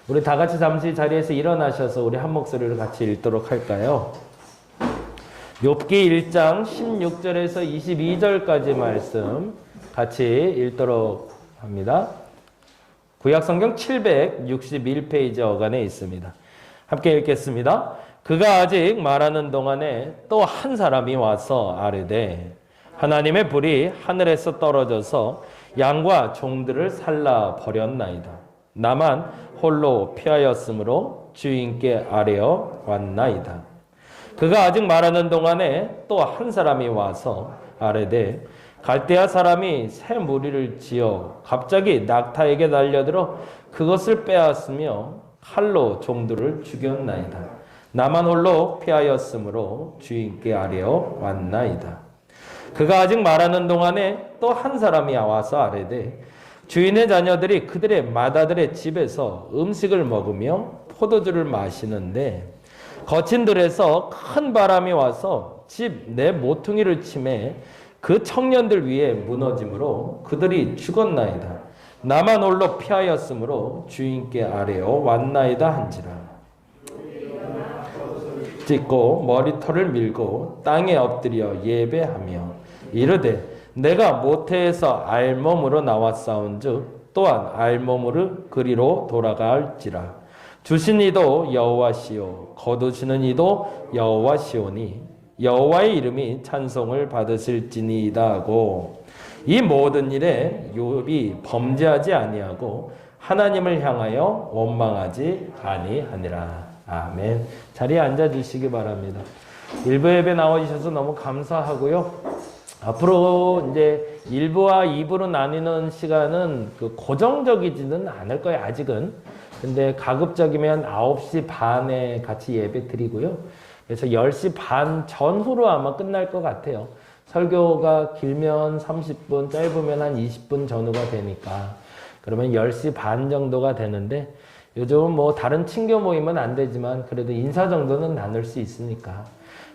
우리 다 같이 잠시 자리에서 일어나셔서 우리 한 목소리로 같이 읽도록 할까요? 욥기 1장 16절에서 22절까지 말씀 같이 읽도록 합니다. 구약성경 761페이지 어간에 있습니다. 함께 읽겠습니다. 그가 아직 말하는 동안에 또 한 사람이 와서 아뢰되 하나님의 불이 하늘에서 떨어져서 양과 종들을 살라 버렸나이다. 나만 홀로 피하였으므로 주인께 아뢰어 왔나이다. 그가 아직 말하는 동안에 또 한 사람이 와서 아뢰되 갈대아 사람이 새 무리를 지어 갑자기 낙타에게 달려들어 그것을 빼앗으며 칼로 종들을 죽였나이다. 나만 홀로 피하였으므로 주인께 아뢰어 왔나이다. 그가 아직 말하는 동안에 또 한 사람이 와서 아뢰되 주인의 자녀들이 그들의 맏아들의 집에서 음식을 먹으며 포도주를 마시는데 거친 들에서 큰 바람이 와서 집 내 모퉁이를 치매 그 청년들 위에 무너짐으로 그들이 죽었나이다. 나만 홀로 피하였으므로 주인께 아뢰어 왔나이다 한지라. 찢고 머리털을 밀고 땅에 엎드려 예배하며 이르되 내가 모태에서 알몸으로 나왔사온즉 또한 알몸으로 그리로 돌아갈지라. 주신 이도 여호와시오 거두시는 이도 여호와시오니 여호와의 이름이 찬송을 받으실지니이다 하고 이 모든 일에 욥이 범죄하지 아니하고 하나님을 향하여 원망하지 아니하니라. 아멘. 자리에 앉아주시기 바랍니다. 일부 예배 나와주셔서 너무 감사하고요. 앞으로 이제 1부와 2부로 나뉘는 시간은 고정적이지는 않을 거예요, 아직은. 근데 가급적이면 9시 반에 같이 예배 드리고요. 그래서 10시 반 전후로 아마 끝날 것 같아요. 설교가 길면 30분, 짧으면 한 20분 전후가 되니까. 그러면 10시 반 정도가 되는데 요즘은 뭐 다른 친교 모임은 안 되지만 그래도 인사 정도는 나눌 수 있으니까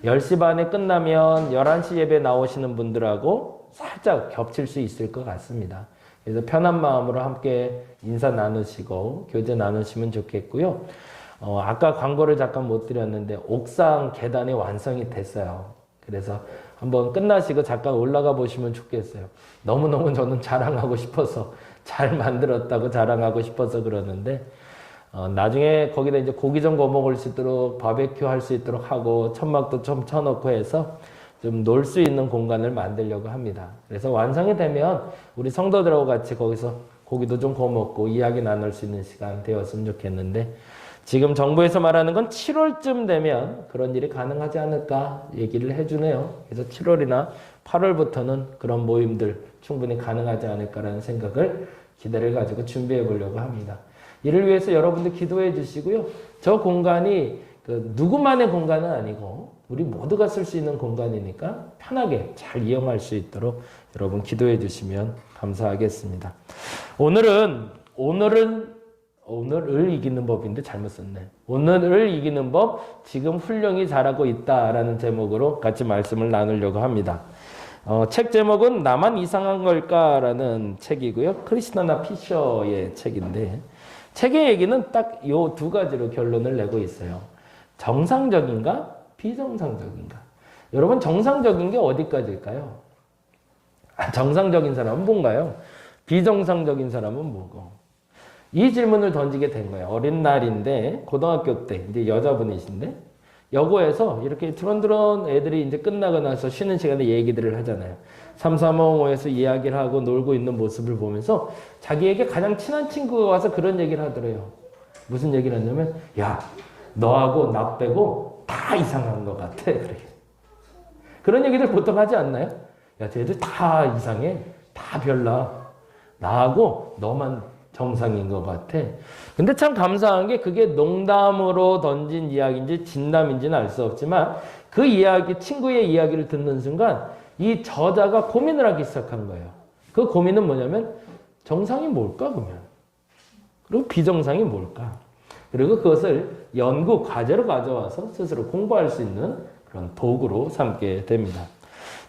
10시 반에 끝나면 11시 예배 나오시는 분들하고 살짝 겹칠 수 있을 것 같습니다. 그래서 편한 마음으로 함께 인사 나누시고 교제 나누시면 좋겠고요. 아까 광고를 잠깐 못 드렸는데 옥상 계단이 완성이 됐어요. 그래서 한번 끝나시고 잠깐 올라가 보시면 좋겠어요. 너무너무 저는 자랑하고 싶어서 잘 만들었다고 자랑하고 싶어서 그러는데 나중에 거기다 이제 고기 좀 구워 먹을 수 있도록 바베큐 할 수 있도록 하고 천막도 좀 쳐놓고 해서 좀 놀 수 있는 공간을 만들려고 합니다. 그래서 완성이 되면 우리 성도들하고 같이 거기서 고기도 좀 구워 먹고 이야기 나눌 수 있는 시간 되었으면 좋겠는데 지금 정부에서 말하는 건 7월쯤 되면 그런 일이 가능하지 않을까 얘기를 해주네요. 그래서 7월이나 8월부터는 그런 모임들 충분히 가능하지 않을까라는 생각을 기대를 가지고 준비해 보려고 합니다. 이를 위해서 여러분들 기도해 주시고요. 저 공간이 누구만의 공간은 아니고 우리 모두가 쓸 수 있는 공간이니까 편하게 잘 이용할 수 있도록 여러분 기도해 주시면 감사하겠습니다. 오늘을 이기는 법인데 잘못 썼네. 오늘을 이기는 법, 지금 훌륭히 잘하고 있다라는 제목으로 같이 말씀을 나누려고 합니다. 책 제목은 나만 이상한 걸까라는 책이고요. 크리스티나 피셔의 책인데 책의 얘기는 딱 요 두 가지로 결론을 내고 있어요. 정상적인가? 비정상적인가? 여러분 정상적인 게 어디까지일까요? 정상적인 사람은 뭔가요? 비정상적인 사람은 뭐고? 이 질문을 던지게 된 거예요. 어린 날인데 고등학교 때 이제 여자분이신데 여고에서 이렇게 드런드런 애들이 이제 끝나고 나서 쉬는 시간에 얘기들을 하잖아요. 삼삼오오에서 이야기를 하고 놀고 있는 모습을 보면서 자기에게 가장 친한 친구가 와서 그런 얘기를 하더래요. 무슨 얘기를 했냐면 야 너하고 나 빼고 다 이상한 것 같아. 그래. 그런 얘기들 보통 하지 않나요? 야 쟤들 다 이상해. 다 별나. 나하고 너만 정상인 것 같아. 근데 참 감사한 게 그게 농담으로 던진 이야기인지 진담인지는 알 수 없지만 그 이야기, 친구의 이야기를 듣는 순간 이 저자가 고민을 하기 시작한 거예요. 그 고민은 뭐냐면 정상이 뭘까 그러면? 그리고 비정상이 뭘까? 그리고 그것을 연구 과제로 가져와서 스스로 공부할 수 있는 그런 도구로 삼게 됩니다.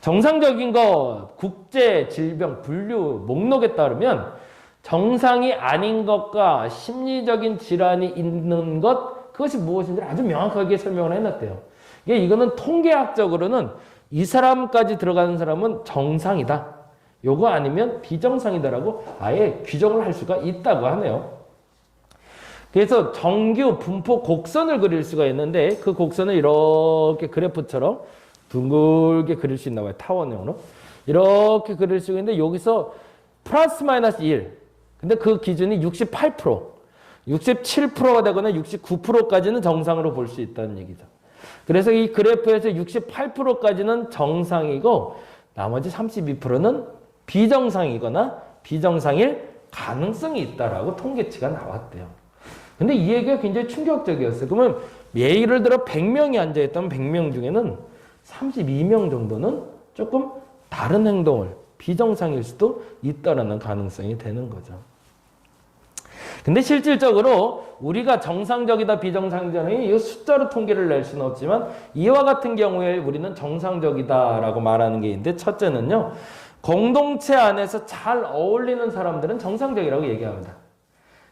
정상적인 것, 국제 질병 분류 목록에 따르면 정상이 아닌 것과 심리적인 질환이 있는 것, 그것이 무엇인지 아주 명확하게 설명을 해놨대요. 이거는 통계학적으로는 이 사람까지 들어가는 사람은 정상이다. 요거 아니면 비정상이다라고 아예 규정을 할 수가 있다고 하네요. 그래서 정규 분포 곡선을 그릴 수가 있는데 그 곡선을 이렇게 그래프처럼 둥글게 그릴 수 있나 봐요. 타원형으로. 이렇게 그릴 수 있는데 여기서 플러스 마이너스 1. 근데 그 기준이 68%, 67%가 되거나 69%까지는 정상으로 볼 수 있다는 얘기죠. 그래서 이 그래프에서 68%까지는 정상이고 나머지 32%는 비정상이거나 비정상일 가능성이 있다라고 통계치가 나왔대요. 근데 이 얘기가 굉장히 충격적이었어요. 그러면 예를 들어 100명이 앉아있다면 100명 중에는 32명 정도는 조금 다른 행동을 비정상일 수도 있다라는 가능성이 되는 거죠. 근데 실질적으로 우리가 정상적이다 비정상적이다 이 숫자로 통계를 낼 수는 없지만 이와 같은 경우에 우리는 정상적이다라고 말하는 게 있는데 첫째는요. 공동체 안에서 잘 어울리는 사람들은 정상적이라고 얘기합니다.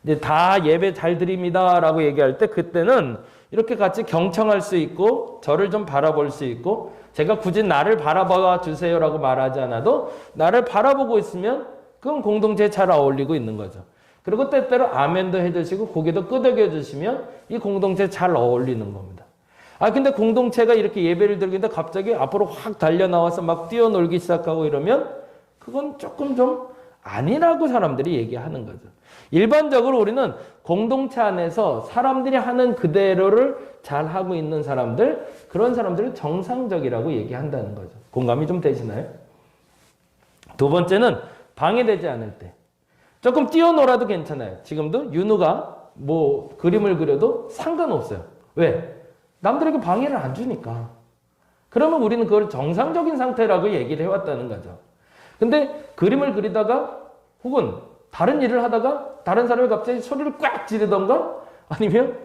이제 다 예배 잘 드립니다라고 얘기할 때 그때는 이렇게 같이 경청할 수 있고 저를 좀 바라볼 수 있고 제가 굳이 나를 바라봐 주세요라고 말하지 않아도 나를 바라보고 있으면 그건 공동체에 잘 어울리고 있는 거죠. 그리고 때때로 아멘도 해주시고 고개도 끄덕여 주시면 이 공동체에 잘 어울리는 겁니다. 근데 공동체가 이렇게 예배를 드리는데 갑자기 앞으로 확 달려 나와서 막 뛰어놀기 시작하고 이러면 그건 조금 좀 아니라고 사람들이 얘기하는 거죠. 일반적으로 우리는 공동체 안에서 사람들이 하는 그대로를 잘 하고 있는 사람들, 그런 사람들을 정상적이라고 얘기한다는 거죠. 공감이 좀 되시나요? 두 번째는 방해되지 않을 때. 조금 뛰어놀아도 괜찮아요. 지금도 윤우가 뭐 그림을 그려도 상관없어요. 왜? 남들에게 방해를 안 주니까. 그러면 우리는 그걸 정상적인 상태라고 얘기를 해왔다는 거죠. 근데 그림을 그리다가 혹은 다른 일을 하다가 다른 사람이 갑자기 소리를 꽉 지르던가 아니면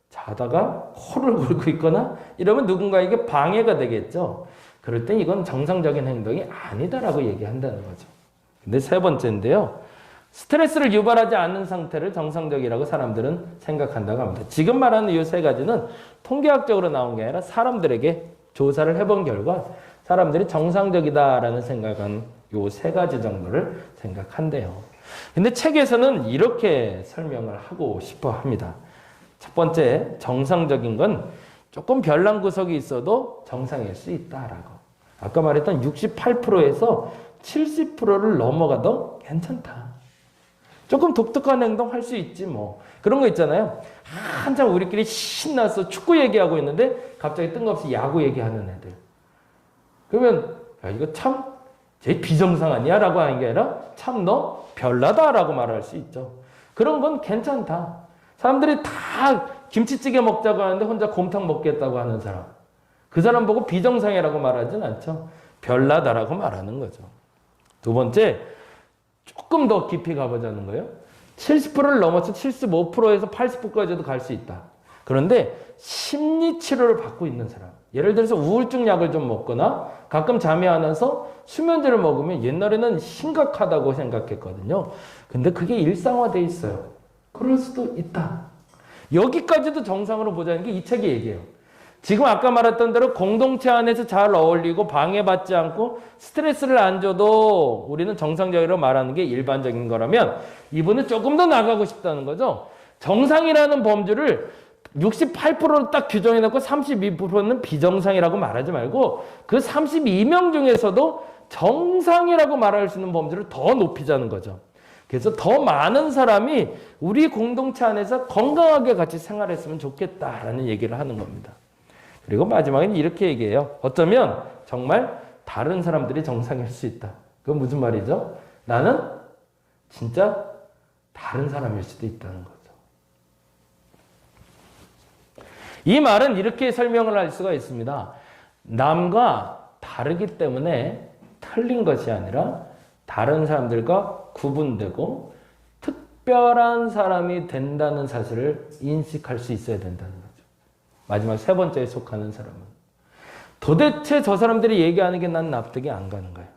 자다가 코를 골고 있거나 이러면 누군가에게 방해가 되겠죠. 그럴 땐 이건 정상적인 행동이 아니다라고 얘기한다는 거죠. 근데 세 번째인데요. 스트레스를 유발하지 않는 상태를 정상적이라고 사람들은 생각한다고 합니다. 지금 말하는 이 세 가지는 통계학적으로 나온 게 아니라 사람들에게 조사를 해본 결과 사람들이 정상적이다라는 생각은 이 세 가지 정도를 생각한대요. 근데 책에서는 이렇게 설명을 하고 싶어 합니다. 첫 번째, 정상적인 건 조금 별난 구석이 있어도 정상일 수 있다라고. 아까 말했던 68%에서 70%를 넘어가도 괜찮다. 조금 독특한 행동 할 수 있지 뭐. 그런 거 있잖아요. 한참 우리끼리 신나서 축구 얘기하고 있는데 갑자기 뜬금없이 야구 얘기하는 애들. 그러면 야 이거 참 제일 비정상 아니야? 라고 하는 게 아니라 참 너 별나다라고 말할 수 있죠. 그런 건 괜찮다. 사람들이 다 김치찌개 먹자고 하는데 혼자 곰탕 먹겠다고 하는 사람. 그 사람 보고 비정상이라고 말하진 않죠. 별나다라고 말하는 거죠. 두 번째, 조금 더 깊이 가보자는 거예요. 70%를 넘어서 75%에서 80%까지도 갈 수 있다. 그런데 심리치료를 받고 있는 사람. 예를 들어서 우울증 약을 좀 먹거나 가끔 잠이 안 와서 수면제를 먹으면 옛날에는 심각하다고 생각했거든요. 근데 그게 일상화돼 있어요. 그럴 수도 있다. 여기까지도 정상으로 보자는 게 이 책이 얘기해요. 지금 아까 말했던 대로 공동체 안에서 잘 어울리고 방해받지 않고 스트레스를 안 줘도 우리는 정상적으로 말하는 게 일반적인 거라면 이분은 조금 더 나가고 싶다는 거죠. 정상이라는 범주를 68%를 딱 규정해놓고 32%는 비정상이라고 말하지 말고 그 32명 중에서도 정상이라고 말할 수 있는 범주를 더 높이자는 거죠. 그래서 더 많은 사람이 우리 공동체 안에서 건강하게 같이 생활했으면 좋겠다라는 얘기를 하는 겁니다. 그리고 마지막에는 이렇게 얘기해요. 어쩌면 정말 다른 사람들이 정상일 수 있다. 그건 무슨 말이죠? 나는 진짜 다른 사람일 수도 있다는 거죠. 이 말은 이렇게 설명을 할 수가 있습니다. 남과 다르기 때문에 틀린 것이 아니라 다른 사람들과 구분되고 특별한 사람이 된다는 사실을 인식할 수 있어야 된다는 거죠. 마지막 세 번째에 속하는 사람은 도대체 저 사람들이 얘기하는 게 난 납득이 안 가는 거예요.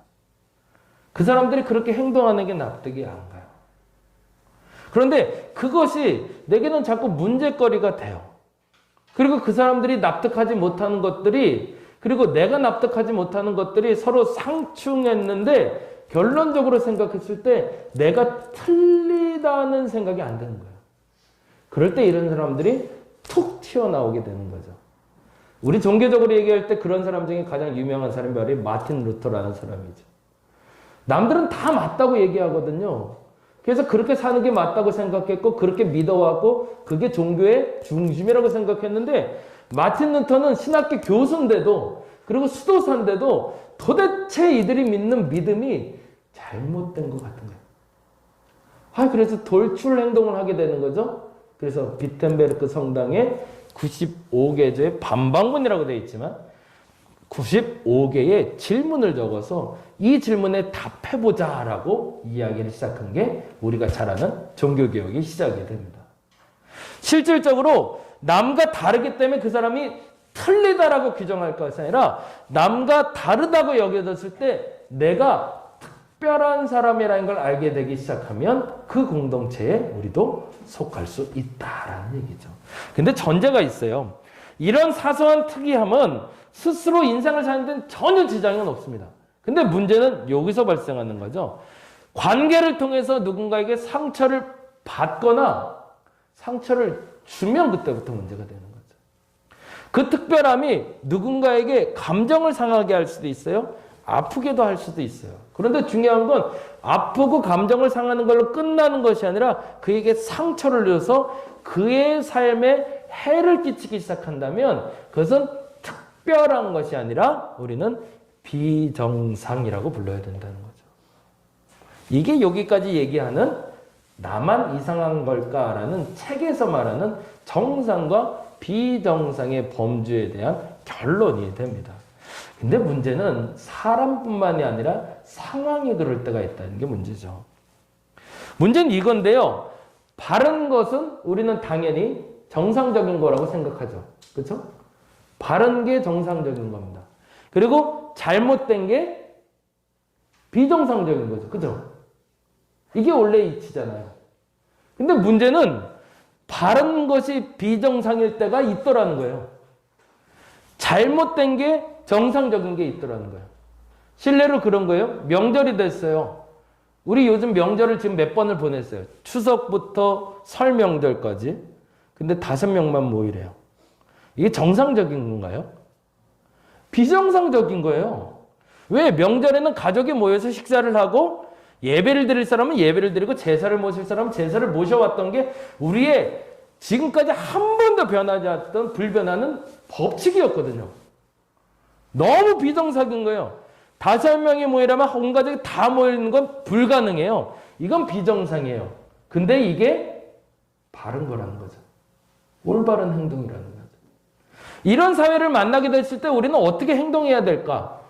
그 사람들이 그렇게 행동하는 게 납득이 안 가요. 그런데 그것이 내게는 자꾸 문제거리가 돼요. 그리고 그 사람들이 납득하지 못하는 것들이, 그리고 내가 납득하지 못하는 것들이 서로 상충했는데 결론적으로 생각했을 때 내가 틀리다는 생각이 안 드는 거예요. 그럴 때 이런 사람들이 툭 튀어나오게 되는 거죠. 우리 종교적으로 얘기할 때 그런 사람 중에 가장 유명한 사람이 바로 마틴 루터라는 사람이죠. 남들은 다 맞다고 얘기하거든요. 그래서 그렇게 사는 게 맞다고 생각했고 그렇게 믿어왔고 그게 종교의 중심이라고 생각했는데 마틴 루터는 신학교 교수인데도 그리고 수도사인데도 도대체 이들이 믿는 믿음이 잘못된 것 같은 거예요. 그래서 돌출 행동을 하게 되는 거죠. 그래서 비텐베르크 성당에 95개조의 반박문이라고 되어 있지만 95개의 질문을 적어서 이 질문에 답해보자 라고 이야기를 시작한 게 우리가 잘 아는 종교개혁의 시작이 됩니다. 실질적으로 남과 다르기 때문에 그 사람이 틀리다라고 규정할 것이 아니라 남과 다르다고 여겨졌을 때 내가 특별한 사람이라는 걸 알게 되기 시작하면 그 공동체에 우리도 속할 수 있다라는 얘기죠. 근데 전제가 있어요. 이런 사소한 특이함은 스스로 인생을 사는 데는 전혀 지장은 없습니다. 근데 문제는 여기서 발생하는 거죠. 관계를 통해서 누군가에게 상처를 받거나 상처를 주면 그때부터 문제가 되는 거죠. 그 특별함이 누군가에게 감정을 상하게 할 수도 있어요. 아프게도 할 수도 있어요. 그런데 중요한 건 아프고 감정을 상하는 걸로 끝나는 것이 아니라 그에게 상처를 줘서 그의 삶에 해를 끼치기 시작한다면 그것은 특별한 것이 아니라 우리는 비정상이라고 불러야 된다는 거죠. 이게 여기까지 얘기하는 나만 이상한 걸까라는 책에서 말하는 정상과 비정상의 범주에 대한 결론이 됩니다. 근데 문제는 사람뿐만이 아니라 상황이 그럴 때가 있다는 게 문제죠. 문제는 이건데요. 바른 것은 우리는 당연히 정상적인 거라고 생각하죠. 그렇죠? 바른 게 정상적인 겁니다. 그리고 잘못된 게 비정상적인 거죠. 그죠? 이게 원래 이치잖아요. 근데 문제는 바른 것이 비정상일 때가 있더라는 거예요. 잘못된 게 정상적인 게 있더라는 거예요. 실례로 그런 거예요. 명절이 됐어요. 우리 요즘 명절을 지금 몇 번을 보냈어요. 추석부터 설 명절까지. 근데 5명만 모이래요. 이게 정상적인 건가요? 비정상적인 거예요. 왜? 명절에는 가족이 모여서 식사를 하고 예배를 드릴 사람은 예배를 드리고 제사를 모실 사람은 제사를 모셔왔던 게 우리의 지금까지 한 번도 변하지 않았던 불변하는 법칙이었거든요. 너무 비정상인 거예요. 5명이 모이라면 온 가족이 다 모이는 건 불가능해요. 이건 비정상이에요. 근데 이게 바른 거라는 거죠. 올바른 행동이라는 거죠. 이런 사회를 만나게 됐을 때 우리는 어떻게 행동해야 될까?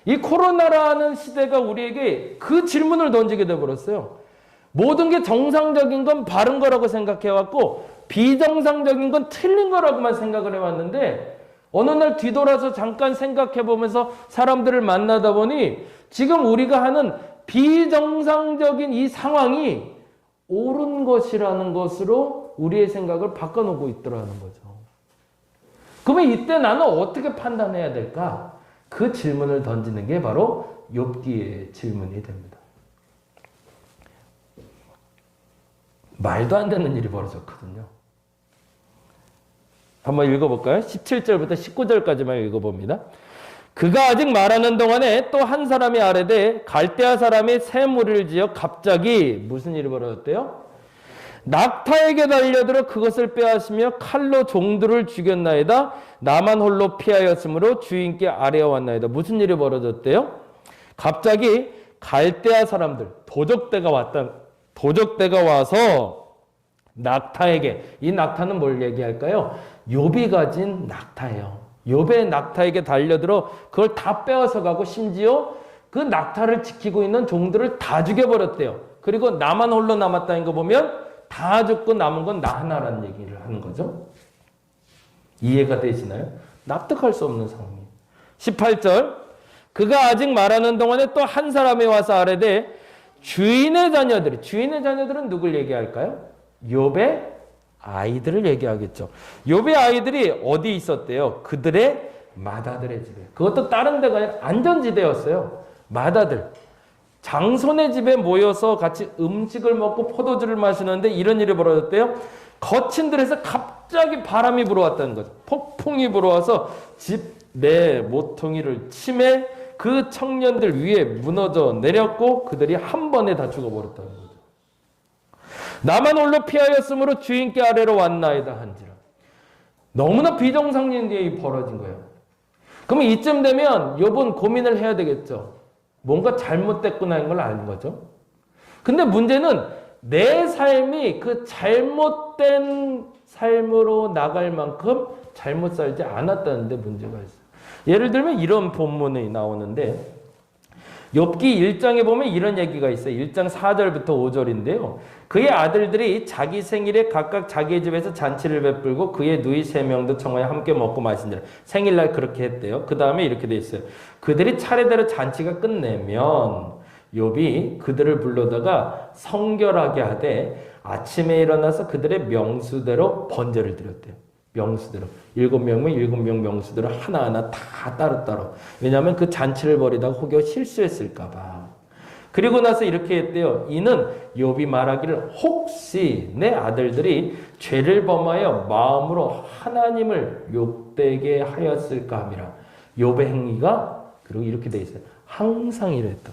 이 코로나라는 시대가 우리에게 그 질문을 던지게 돼버렸어요. 모든 게 정상적인 건 바른 거라고 생각해왔고 비정상적인 건 틀린 거라고만 생각을 해왔는데 어느 날 뒤돌아서 잠깐 생각해보면서 사람들을 만나다 보니 지금 우리가 하는 비정상적인 이 상황이 옳은 것이라는 것으로 우리의 생각을 바꿔놓고 있더라는 거죠. 그러면 이때 나는 어떻게 판단해야 될까? 그 질문을 던지는 게 바로 욥기의 질문이 됩니다. 말도 안 되는 일이 벌어졌거든요. 한번 읽어볼까요? 17절부터 19절까지만 읽어봅니다. 그가 아직 말하는 동안에 또 한 사람이 아뢰되 갈대아 사람이 새 무리를 지어 갑자기 무슨 일이 벌어졌대요? 낙타에게 달려들어 그것을 빼앗으며 칼로 종들을 죽였나이다. 나만 홀로 피하였으므로 주인께 아뢰어왔나이다. 무슨 일이 벌어졌대요? 갑자기 갈대아 사람들 도적대가 와서 낙타에게, 이 낙타는 뭘 얘기할까요? 욥이 가진 낙타예요. 욥의 낙타에게 달려들어 그걸 다 빼앗아 가고 심지어 그 낙타를 지키고 있는 종들을 다 죽여버렸대요. 그리고 나만 홀로 남았다는 거 보면 다 죽고 남은 건 나 하나라는 얘기를 하는 거죠. 이해가 되시나요? 납득할 수 없는 상황이에요. 18절 그가 아직 말하는 동안에 또 한 사람이 와서 아뢰되 주인의 자녀들은 누굴 얘기할까요? 욥의 아이들을 얘기하겠죠. 욥의 아이들이 어디 있었대요? 그들의 맏아들의 집에. 그것도 다른 데가 아니라 안전지대였어요. 맏아들. 장손의 집에 모여서 같이 음식을 먹고 포도주를 마시는데 이런 일이 벌어졌대요. 거친 들에서 갑자기 바람이 불어왔다는 거죠. 폭풍이 불어와서 집 내 모퉁이를 치매 그 청년들 위에 무너져 내렸고 그들이 한 번에 다 죽어버렸다는 거죠. 나만 홀로 피하였으므로 주인께 아래로 왔나이다 한지라. 너무나 비정상적인 일이 벌어진 거예요. 그러면 이쯤 되면 욥은 고민을 해야 되겠죠. 뭔가 잘못됐구나 하는 걸 아는 거죠. 근데 문제는 내 삶이 그 잘못된 삶으로 나갈 만큼 잘못 살지 않았다는 데 문제가 있어요. 예를 들면 이런 본문이 나오는데 욥기 1장에 보면 이런 얘기가 있어요. 1장 4절부터 5절인데요. 그의 아들들이 자기 생일에 각각 자기의 집에서 잔치를 베풀고 그의 누이 3명도 청하여 함께 먹고 마신지라. 생일날 그렇게 했대요. 그 다음에 이렇게 돼 있어요. 그들이 차례대로 잔치가 끝내면 욥이 그들을 불러다가 성결하게 하되 아침에 일어나서 그들의 명수대로 번제를 드렸대요. 명수대로. 7명은 7명 명수대로 하나하나 다 따로따로. 왜냐하면 그 잔치를 벌이다가 혹여 실수했을까 봐. 그리고 나서 이렇게 했대요. 이는 욥이 말하기를 혹시 내 아들들이 죄를 범하여 마음으로 하나님을 욕되게 하였을까 함이라. 욥의 행위가 그리고 이렇게 돼 있어요. 항상 이랬다.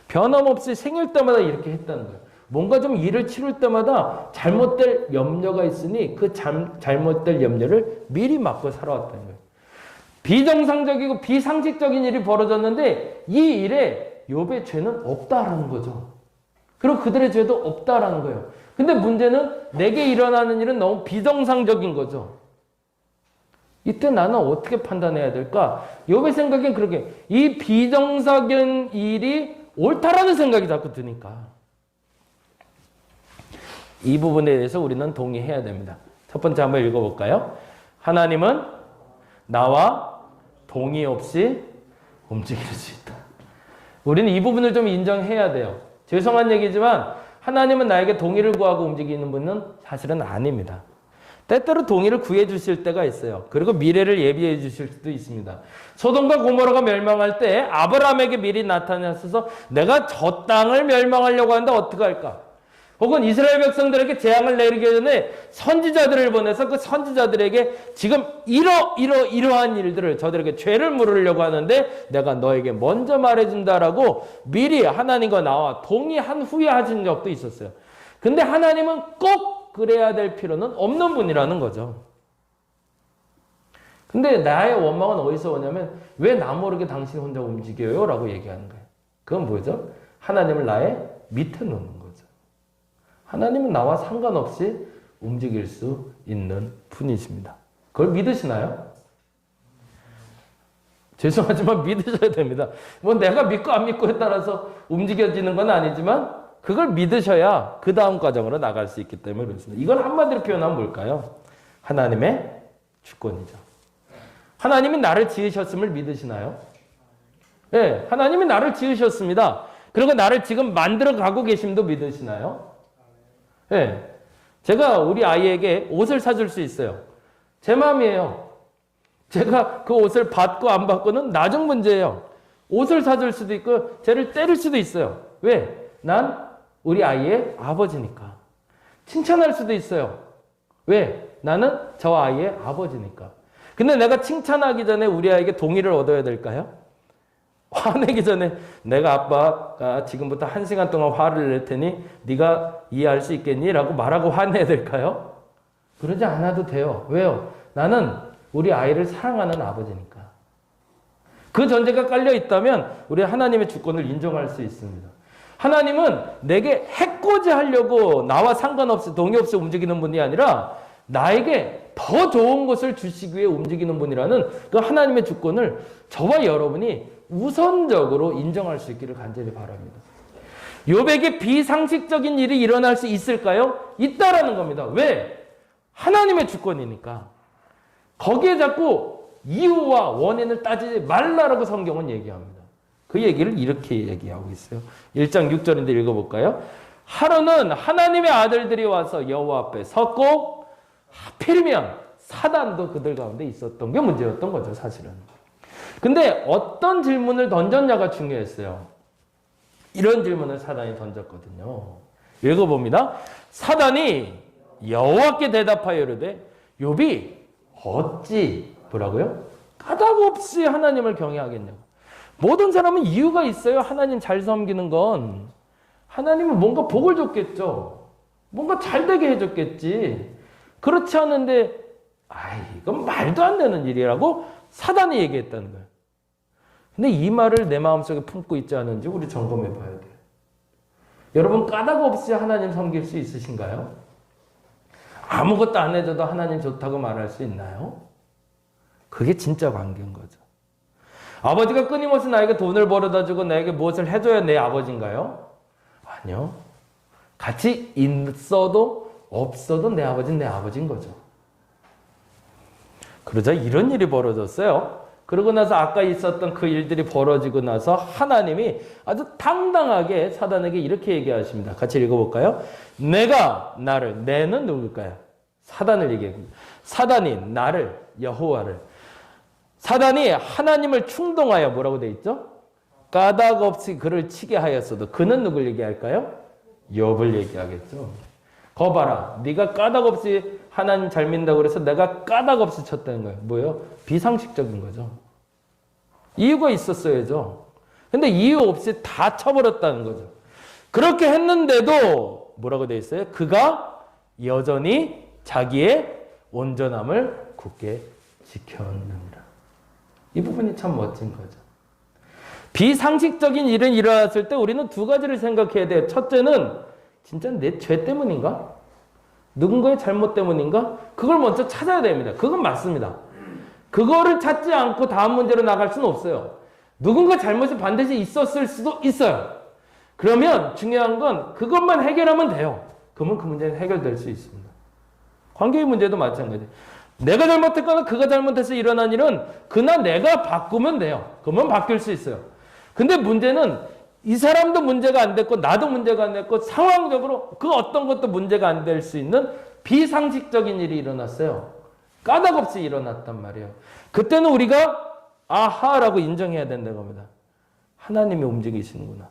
변함없이 생일 때마다 이렇게 했다는 거예요. 뭔가 좀 일을 치를 때마다 잘못될 염려가 있으니 그 잘못될 염려를 미리 막고 살아왔다는 거예요. 비정상적이고 비상식적인 일이 벌어졌는데 이 일에 욥의 죄는 없다라는 거죠. 그리고 그들의 죄도 없다라는 거예요. 근데 문제는 내게 일어나는 일은 너무 비정상적인 거죠. 이때 나는 어떻게 판단해야 될까? 욥의 생각엔 그렇게 이 비정상적인 일이 옳다라는 생각이 자꾸 드니까 이 부분에 대해서 우리는 동의해야 됩니다. 첫 번째 한번 읽어볼까요? 하나님은 나와 동의 없이 움직일 수 있다. 우리는 이 부분을 좀 인정해야 돼요. 죄송한 얘기지만 하나님은 나에게 동의를 구하고 움직이는 분은 사실은 아닙니다. 때때로 동의를 구해 주실 때가 있어요. 그리고 미래를 예비해 주실 수도 있습니다. 소돔과 고모라가 멸망할 때 아브라함에게 미리 나타나셔서 내가 저 땅을 멸망하려고 하는데 어떻게 할까? 혹은 이스라엘 백성들에게 재앙을 내리기 전에 선지자들을 보내서 그 선지자들에게 지금 이러한 일들을 저들에게 죄를 물으려고 하는데 내가 너에게 먼저 말해준다라고 미리 하나님과 나와 동의한 후에 하신 적도 있었어요. 근데 하나님은 꼭 그래야 될 필요는 없는 분이라는 거죠. 근데 나의 원망은 어디서 오냐면 왜 나 모르게 당신 혼자 움직여요? 라고 얘기하는 거예요. 그건 뭐죠? 하나님을 나의 밑에 놓는 거죠. 하나님은 나와 상관없이 움직일 수 있는 분이십니다. 그걸 믿으시나요? 죄송하지만 믿으셔야 됩니다. 뭐 내가 믿고 안 믿고에 따라서 움직여지는 건 아니지만 그걸 믿으셔야 그 다음 과정으로 나갈 수 있기 때문에 그렇습니다. 이걸 한마디로 표현하면 뭘까요? 하나님의 주권이죠. 하나님이 나를 지으셨음을 믿으시나요? 네, 하나님이 나를 지으셨습니다. 그리고 나를 지금 만들어 가고 계심도 믿으시나요? 네, 제가 우리 아이에게 옷을 사줄 수 있어요. 제 마음이에요. 제가 그 옷을 받고 안 받고는 나중 문제예요. 옷을 사줄 수도 있고 쟤를 때릴 수도 있어요. 왜? 난 우리 아이의 아버지니까. 칭찬할 수도 있어요. 왜? 나는 저 아이의 아버지니까. 근데 내가 칭찬하기 전에 우리 아이에게 동의를 얻어야 될까요? 화내기 전에 내가 아빠가 지금부터 1시간 동안 화를 낼 테니 네가 이해할 수 있겠니? 라고 말하고 화내야 될까요? 그러지 않아도 돼요. 왜요? 나는 우리 아이를 사랑하는 아버지니까. 그 전제가 깔려 있다면 우리 하나님의 주권을 인정할 수 있습니다. 하나님은 내게 해코지 하려고 나와 상관없이 동의 없이 움직이는 분이 아니라 나에게 더 좋은 것을 주시기 위해 움직이는 분이라는 그 하나님의 주권을 저와 여러분이 우선적으로 인정할 수 있기를 간절히 바랍니다. 욥에게 비상식적인 일이 일어날 수 있을까요? 있다라는 겁니다. 왜? 하나님의 주권이니까. 거기에 자꾸 이유와 원인을 따지지 말라라고 성경은 얘기합니다. 그 얘기를 이렇게 얘기하고 있어요. 1장 6절인데 읽어볼까요? 하루는 하나님의 아들들이 와서 여호와 앞에 섰고 하필이면 사단도 그들 가운데 있었던 게 문제였던 거죠, 사실은. 근데 어떤 질문을 던졌냐가 중요했어요. 이런 질문을 사단이 던졌거든요. 읽어봅니다. 사단이 여호와께 대답하여 이르되 욥이 어찌 뭐라고요? 까닭없이 하나님을 경외하겠냐고. 모든 사람은 이유가 있어요. 하나님 잘 섬기는 건. 하나님은 뭔가 복을 줬겠죠. 뭔가 잘 되게 해줬겠지. 그렇지 않은데 이건 말도 안 되는 일이라고 사단이 얘기했다는 거예요. 근데 이 말을 내 마음속에 품고 있지 않은지 우리 점검해 봐야 돼요. 여러분 까닭 없이 하나님 섬길 수 있으신가요? 아무것도 안 해줘도 하나님 좋다고 말할 수 있나요? 그게 진짜 관계인 거죠. 아버지가 끊임없이 나에게 돈을 벌어다 주고 나에게 무엇을 해줘야 내 아버지인가요? 아니요. 같이 있어도 없어도 내 아버지는 내 아버지인 거죠. 그러자 이런 일이 벌어졌어요. 그러고 나서 아까 있었던 그 일들이 벌어지고 나서 하나님이 아주 당당하게 사단에게 이렇게 얘기하십니다. 같이 읽어볼까요? 내는 누굴까요? 사단을 얘기합니다. 사단이 나를, 여호와를. 사단이 하나님을 충동하여 뭐라고 돼 있죠? 까닭 없이 그를 치게 하였어도 그는 누굴 얘기할까요? 욥을 얘기하겠죠. 거 봐라. 네가 까닭 없이 하나님 잘 믿는다고 그래서 내가 까닭 없이 쳤다는 거예요. 뭐예요? 비상식적인 거죠. 이유가 있었어야죠. 근데 이유 없이 다 쳐버렸다는 거죠. 그렇게 했는데도 뭐라고 돼 있어요? 그가 여전히 자기의 온전함을 굳게 지켰느니라. 이 부분이 참 멋진 거죠. 비상식적인 일은 일어났을 때 우리는 두 가지를 생각해야 돼요. 첫째는 진짜 내 죄 때문인가? 누군가의 잘못 때문인가? 그걸 먼저 찾아야 됩니다. 그건 맞습니다. 그거를 찾지 않고 다음 문제로 나갈 수는 없어요. 누군가 잘못이 반드시 있었을 수도 있어요. 그러면 중요한 건 그것만 해결하면 돼요. 그러면 그 문제는 해결될 수 있습니다. 관계의 문제도 마찬가지예요. 내가 잘못했거나 그가 잘못해서 일어난 일은 그나 내가 바꾸면 돼요. 그러면 바뀔 수 있어요. 근데 문제는 이 사람도 문제가 안 됐고 나도 문제가 안 됐고 상황적으로 그 어떤 것도 문제가 안 될 수 있는 비상식적인 일이 일어났어요. 까닭 없이 일어났단 말이에요. 그때는 우리가 아하라고 인정해야 된다고 합니다. 하나님이 움직이시는구나.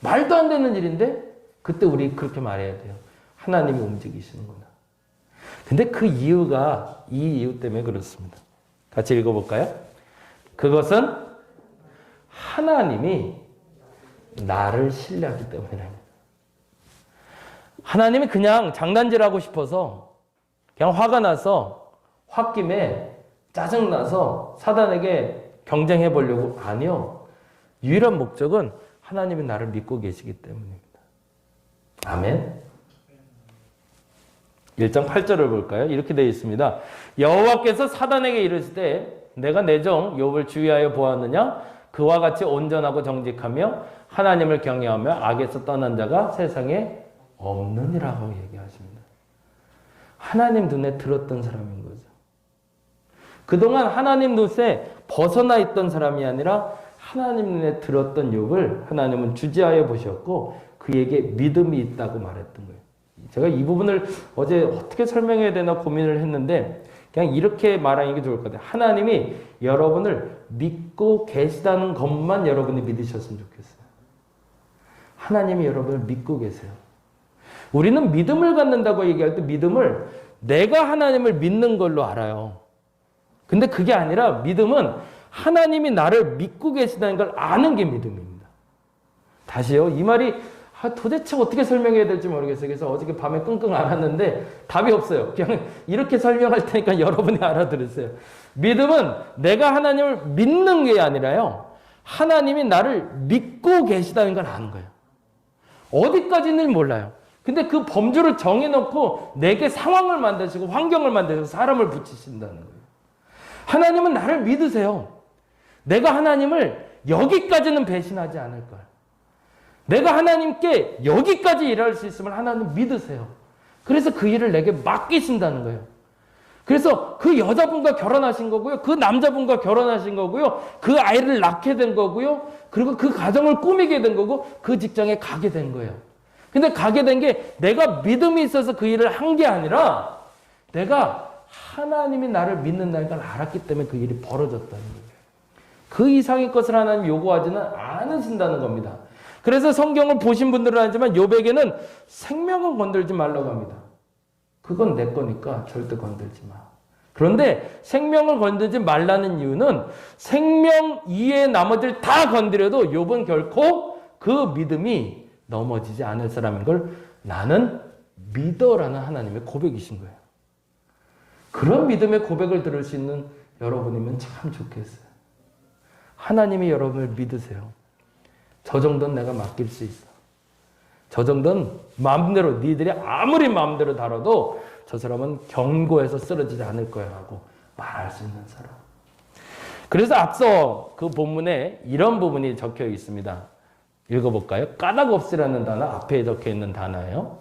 말도 안 되는 일인데 그때 우리 그렇게 말해야 돼요. 하나님이 움직이시는구나. 근데 그 이유가 이 이유 때문에 그렇습니다. 같이 읽어볼까요? 그것은 하나님이 나를 신뢰하기 때문이랍니다. 하나님이 그냥 장난질하고 싶어서 그냥 화가 나서 홧김에 짜증나서 사단에게 경쟁해 보려고 아니요. 유일한 목적은 하나님이 나를 믿고 계시기 때문입니다. 아멘. 1장 8절을 볼까요? 이렇게 되어 있습니다. 여호와께서 사단에게 이르실 때 내가 내 종 욥을 주의하여 보았느냐? 그와 같이 온전하고 정직하며 하나님을 경외하며 악에서 떠난 자가 세상에 없느니라고 얘기하십니다. 하나님 눈에 들었던 사람인 거죠. 그동안 하나님 눈에 벗어나 있던 사람이 아니라 하나님 눈에 들었던 욥을 하나님은 주지하여 보셨고 그에게 믿음이 있다고 말했던 거예요. 제가 이 부분을 어제 어떻게 설명해야 되나 고민을 했는데 그냥 이렇게 말하는 게 좋을 것 같아요. 하나님이 여러분을 믿고 계시다는 것만 여러분이 믿으셨으면 좋겠어요. 하나님이 여러분을 믿고 계세요. 우리는 믿음을 갖는다고 얘기할 때 믿음을 내가 하나님을 믿는 걸로 알아요. 근데 그게 아니라 믿음은 하나님이 나를 믿고 계시다는 걸 아는 게 믿음입니다. 다시요. 이 말이 도대체 어떻게 설명해야 될지 모르겠어요. 그래서 어저께 밤에 끙끙 앓았는데 답이 없어요. 그냥 이렇게 설명할 테니까 여러분이 알아들으세요. 믿음은 내가 하나님을 믿는 게 아니라요. 하나님이 나를 믿고 계시다는 걸 아는 거예요. 어디까지는 몰라요. 근데 그 범주를 정해놓고 내게 상황을 만드시고 환경을 만드시고 사람을 붙이신다는 거예요. 하나님은 나를 믿으세요. 내가 하나님을 여기까지는 배신하지 않을 거예요. 내가 하나님께 여기까지 일할 수 있으면 하나님 믿으세요. 그래서 그 일을 내게 맡기신다는 거예요. 그래서 그 여자분과 결혼하신 거고요. 그 남자분과 결혼하신 거고요. 그 아이를 낳게 된 거고요. 그리고 그 가정을 꾸미게 된 거고 그 직장에 가게 된 거예요. 근데 가게 된 게 내가 믿음이 있어서 그 일을 한 게 아니라 내가 하나님이 나를 믿는 날 걸 알았기 때문에 그 일이 벌어졌다는 거예요. 그 이상의 것을 하나님 요구하지는 않으신다는 겁니다. 그래서 성경을 보신 분들은 알지만 욥에게는 생명은 건들지 말라고 합니다. 그건 내 거니까 절대 건들지 마. 그런데 생명을 건들지 말라는 이유는 생명 이외의 나머지를 다 건드려도 욥은 결코 그 믿음이 넘어지지 않을 사람인 걸 나는 믿어라는 하나님의 고백이신 거예요. 그런 믿음의 고백을 들을 수 있는 여러분이면 참 좋겠어요. 하나님이 여러분을 믿으세요. 저 정도는 내가 맡길 수 있어. 저 정도는 마음대로 니들이 아무리 마음대로 다뤄도 저 사람은 경고해서 쓰러지지 않을 거야 하고 말할 수 있는 사람. 그래서 앞서 그 본문에 이런 부분이 적혀 있습니다. 읽어볼까요? 까닭없이라는 단어 앞에 적혀 있는 단어예요.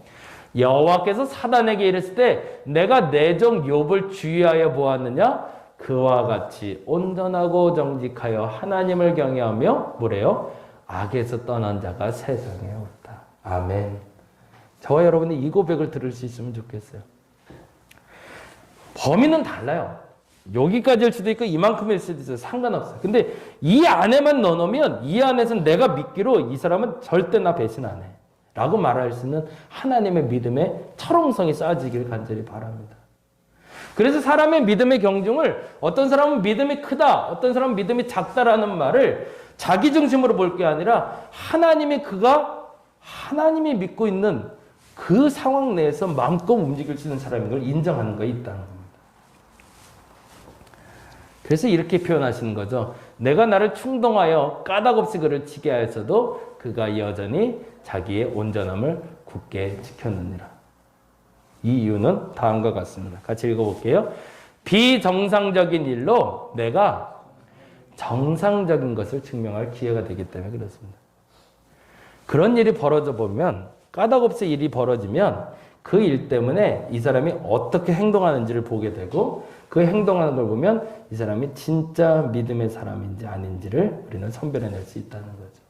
여호와께서 사단에게 이랬을 때 내가 내 종 욥을 주의하여 보았느냐? 그와 같이 온전하고 정직하여 하나님을 경외하며 뭐래요? 악에서 떠난 자가 세상에 없다. 아멘. 저와 여러분이 이 고백을 들을 수 있으면 좋겠어요. 범위는 달라요. 여기까지일 수도 있고 이만큼일 수도 있어요. 상관없어요. 근데 이 안에만 넣어놓으면 이 안에서 내가 믿기로 이 사람은 절대 나 배신 안 해. 라고 말할 수 있는 하나님의 믿음의 철옹성이 쌓아지길 간절히 바랍니다. 그래서 사람의 믿음의 경중을 어떤 사람은 믿음이 크다, 어떤 사람은 믿음이 작다라는 말을 자기 중심으로 볼 게 아니라 하나님이 믿고 있는 그 상황 내에서 마음껏 움직일 수 있는 사람인 걸 인정하는 거 있다는 겁니다. 그래서 이렇게 표현하시는 거죠. 내가 나를 충동하여 까닭없이 그를 치게 하였어도 그가 여전히 자기의 온전함을 굳게 지켰느니라. 이 이유는 다음과 같습니다. 같이 읽어볼게요. 비정상적인 일로 내가 정상적인 것을 증명할 기회가 되기 때문에 그렇습니다. 그런 일이 벌어져 보면 까닭없이 일이 벌어지면 그 일 때문에 이 사람이 어떻게 행동하는지를 보게 되고 그 행동하는 걸 보면 이 사람이 진짜 믿음의 사람인지 아닌지를 우리는 선별해낼 수 있다는 거죠.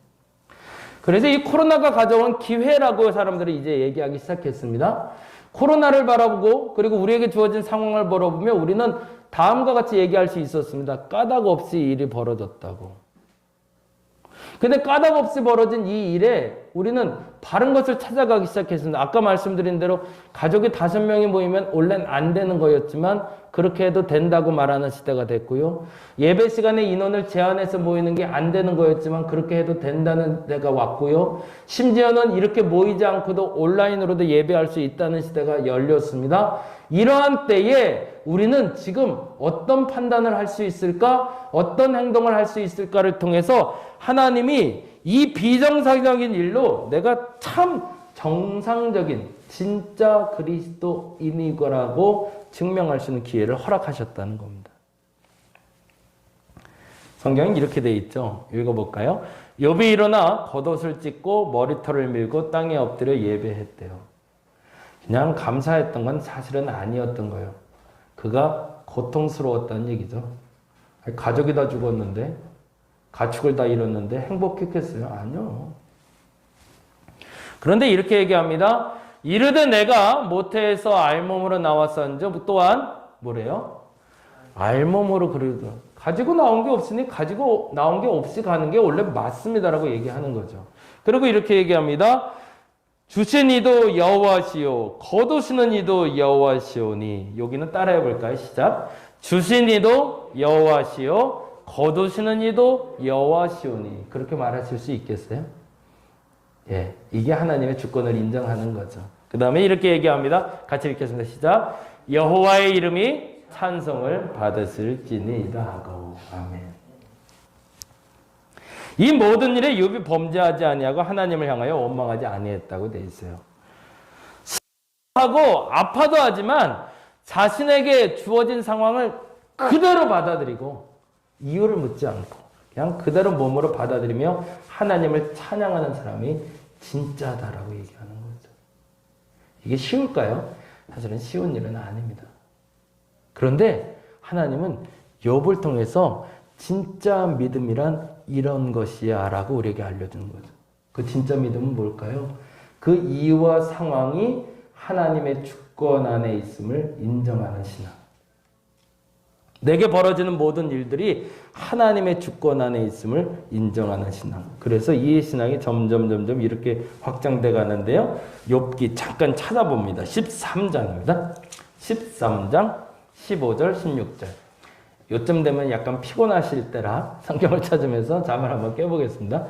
그래서 이 코로나가 가져온 기회라고 사람들이 이제 얘기하기 시작했습니다. 코로나를 바라보고 그리고 우리에게 주어진 상황을 바라보면 우리는 다음과 같이 얘기할 수 있었습니다. 까닭 없이 일이 벌어졌다고. 근데 까닭 없이 벌어진 이 일에 우리는 바른 것을 찾아가기 시작했습니다. 아까 말씀드린 대로 가족이 5명이 모이면 원래는 안 되는 거였지만 그렇게 해도 된다고 말하는 시대가 됐고요. 예배 시간에 인원을 제한해서 모이는 게 안 되는 거였지만 그렇게 해도 된다는 때가 왔고요. 심지어는 이렇게 모이지 않고도 온라인으로도 예배할 수 있다는 시대가 열렸습니다. 이러한 때에 우리는 지금 어떤 판단을 할 수 있을까? 어떤 행동을 할 수 있을까를 통해서 하나님이 이 비정상적인 일로 내가 참 정상적인 진짜 그리스도인이거라고 증명할 수 있는 기회를 허락하셨다는 겁니다. 성경은 이렇게 되어 있죠. 읽어볼까요? 욥이 일어나 겉옷을 찢고 머리털을 밀고 땅에 엎드려 예배했대요. 그냥 감사했던 건 사실은 아니었던 거예요. 그가 고통스러웠다는 얘기죠. 가족이 다 죽었는데 가축을 다 잃었는데 행복했겠어요? 아니요. 그런데 이렇게 얘기합니다. 이르되 내가 모태에서 알몸으로 나왔었는지 또한 뭐래요? 알몸으로 그리도 가지고 나온 게 없으니 가지고 나온 게 없이 가는 게 원래 맞습니다라고 얘기하는 거죠. 그리고 이렇게 얘기합니다. 주신 이도 여호와시오 거두시는 이도 여호와시오니. 여기는 따라해 볼까요? 시작. 주신 이도 여호와시오 거두시는 이도 여호와시오니. 그렇게 말하실 수 있겠어요? 예, 이게 하나님의 주권을 인정하는 거죠. 그 다음에 이렇게 얘기합니다. 같이 읽겠습니다. 시작. 여호와의 이름이 찬송을 받으실지니이다 하고. 아멘. 이 모든 일에 욥이 범죄하지 아니하고 하나님을 향하여 원망하지 아니했다고 되어 있어요. 하고 아파도 하지만 자신에게 주어진 상황을 그대로 받아들이고 이유를 묻지 않고 그냥 그대로 몸으로 받아들이며 하나님을 찬양하는 사람이 진짜다라고 얘기하는 거죠. 이게 쉬울까요? 사실은 쉬운 일은 아닙니다. 그런데 하나님은 욥을 통해서 진짜 믿음이란 이런 것이야 라고 우리에게 알려주는 거죠. 그 진짜 믿음은 뭘까요? 그 이유와 상황이 하나님의 주권 안에 있음을 인정하는 신앙. 내게 벌어지는 모든 일들이 하나님의 주권 안에 있음을 인정하는 신앙. 그래서 이 신앙이 점점 이렇게 확장돼 가는데요. 욥기 잠깐 찾아봅니다. 13장입니다. 13장 15절 16절. 요쯤 되면 약간 피곤하실 때라 성경을 찾으면서 잠을 한번 깨보겠습니다.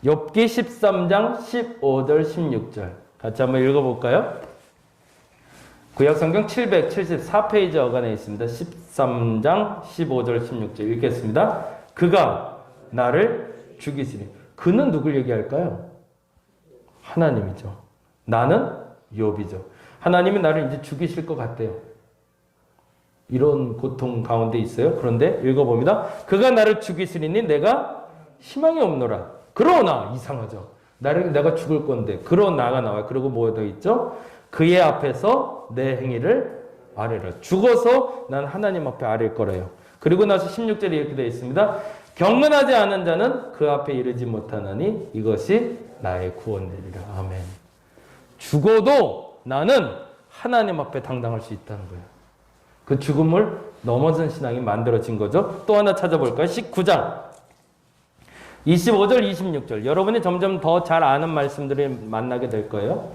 욥기 13장 15절 16절. 같이 한번 읽어볼까요? 구약성경 774페이지 어간에 있습니다. 13장 15절 16절 읽겠습니다. 그가 나를 죽이시니. 그는 누굴 얘기할까요? 하나님이죠. 나는 욥이죠. 하나님이 나를 이제 죽이실 것 같대요. 이런 고통 가운데 있어요. 그런데 읽어봅니다. 그가 나를 죽이시니 내가 희망이 없노라. 그러나 이상하죠. 내가 죽을 건데 그러나가 나와요. 그리고 뭐 더 있죠? 그의 앞에서 내 행위를 아뢰라. 죽어서 난 하나님 앞에 아뢰일 거래요. 그리고 나서 16절에 이렇게 되어 있습니다. 경건하지 않은 자는 그 앞에 이르지 못하나니 이것이 나의 구원되리라. 아멘. 죽어도 나는 하나님 앞에 당당할 수 있다는 거예요. 그 죽음을 넘어선 신앙이 만들어진 거죠. 또 하나 찾아볼까요? 19장 25절 26절. 여러분이 점점 더 잘 아는 말씀들을 만나게 될 거예요.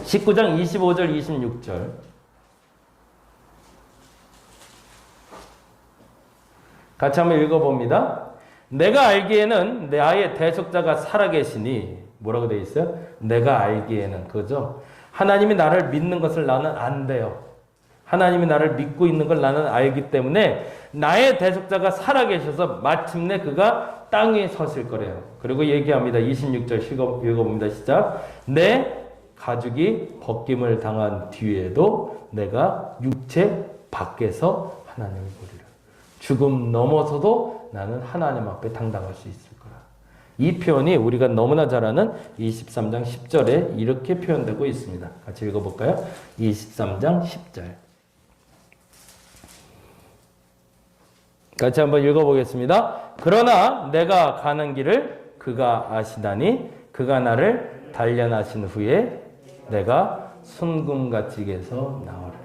19장 25절 26절. 같이 한번 읽어봅니다. 내가 알기에는 나의 대속자가 살아계시니 뭐라고 되어 있어요? 내가 알기에는 그죠? 하나님이 나를 믿는 것을 나는 안 돼요. 하나님이 나를 믿고 있는 걸 나는 알기 때문에 나의 대속자가 살아계셔서 마침내 그가 땅 위에 서실 거래요. 그리고 얘기합니다. 26절 읽어봅니다. 시작. 내 가죽이 벗김을 당한 뒤에도 내가 육체 밖에서 하나님을 보리라. 죽음 넘어서도 나는 하나님 앞에 당당할 수 있을 거라. 이 표현이 우리가 너무나 잘 아는 23장 10절에 이렇게 표현되고 있습니다. 같이 읽어볼까요? 23장 10절. 같이 한번 읽어보겠습니다. 그러나 내가 가는 길을 그가 아시다니 그가 나를 단련하신 후에 내가 순금같이 돼서 나오리라.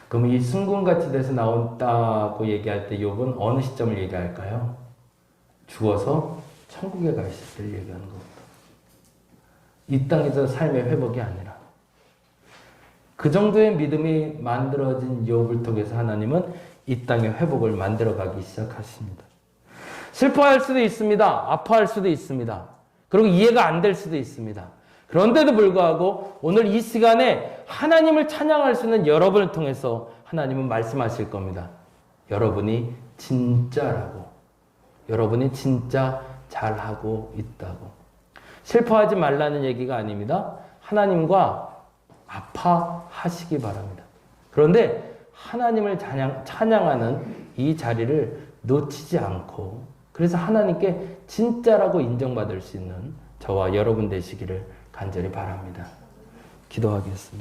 그럼 이 순금같이 돼서 나온다고 얘기할 때 욥은 어느 시점을 얘기할까요? 죽어서 천국에 가 있을 때를 얘기하는 겁니다. 이 땅에서 삶의 회복이 아니라 그 정도의 믿음이 만들어진 욥을 통해서 하나님은 이 땅의 회복을 만들어가기 시작하십니다. 슬퍼할 수도 있습니다. 아파할 수도 있습니다. 그리고 이해가 안 될 수도 있습니다. 그런데도 불구하고 오늘 이 시간에 하나님을 찬양할 수 있는 여러분을 통해서 하나님은 말씀하실 겁니다. 여러분이 진짜라고. 여러분이 진짜 잘하고 있다고. 슬퍼하지 말라는 얘기가 아닙니다. 하나님과 아파하시기 바랍니다. 그런데 하나님을 찬양하는 이 자리를 놓치지 않고 그래서 하나님께 진짜라고 인정받을 수 있는 저와 여러분 되시기를 간절히 바랍니다. 기도하겠습니다.